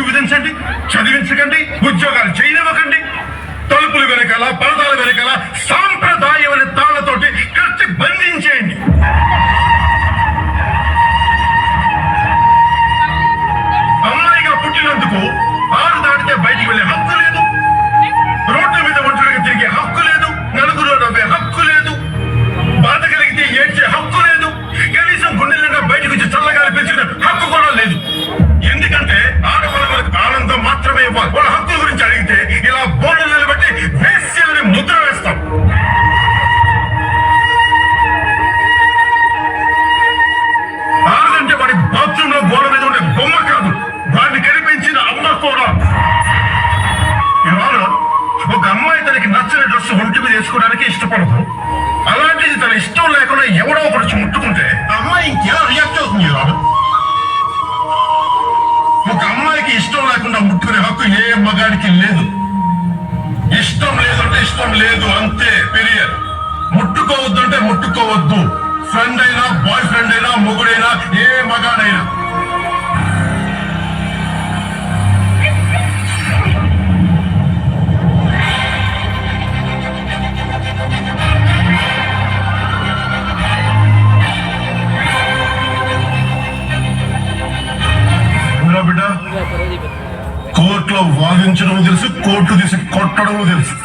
విధించండి, చదివించకండి, ఉద్యోగాలు చేయనివ్వకండి. తలుపుల వెనకాల పరదాల వెనకాల సాంప్రదాయమైన తాళ్లతోటి కట్టి బంధించేయండి. అమ్మాయిగా పుట్టినందుకు ఆరు దాటితే బయటికి వెళ్లే హక్కు లేదు, రోడ్ల మీద ఒంటరిగా తిరిగే హక్కు లేదు, నలుగురు నవ్వే హక్కు లేదు, బాధ కలిగితే ఏడ్చే హక్కు లేదు, కనీసం గుండెలుగా బయటకు వచ్చి చల్లగాలి పెంచుకునే హక్కు కూడా లేదు. ఎందుకంటే ఆడవాళ్ళకు ఆనందం మాత్రమే ఇవ్వాలి. వాళ్ళ హక్కుల గురించి అడిగితే ఇలా బోర్డు నిలబెట్టి వేశ్యలని ముద్ర వేస్తాం. ఆడంటే వాడి బాత్రూమ్ లో గోడ మీద ఉండే బొమ్మ కాదు, వాడిని కనిపించిన అమ్మ కూడా. ఇవాళ ఒక అమ్మాయి తనకి నచ్చిన డ్రెస్ ఒంటి మీద వేసుకోవడానికి ఇష్టపడదు. అలాంటిది తన ఇష్టం లేకుండా ఎవడో ఒకటి ముట్టుకుంటే అమ్మాయి ఇంకెలా రియాక్ట్ అవుతుంది? ఒక అమ్మాయికి ఇష్టం లేకుండా ముట్టుకునే హక్కు ఏ మగాడికి లేదు. ఇష్టం లేదంటే ఇష్టం లేదు, అంతే, పీరియడ్. ముట్టుకోవద్దు అంటే ముట్టుకోవద్దు. ఫ్రెండ్ అయినా, బాయ్ ఫ్రెండ్ అయినా, మొగుడైనా, ఏ మగాడైనా. బిడ్డ, కోర్టులో వాదించడం తెలుసు, కోర్టు తీసి కొట్టడం తెలుసు.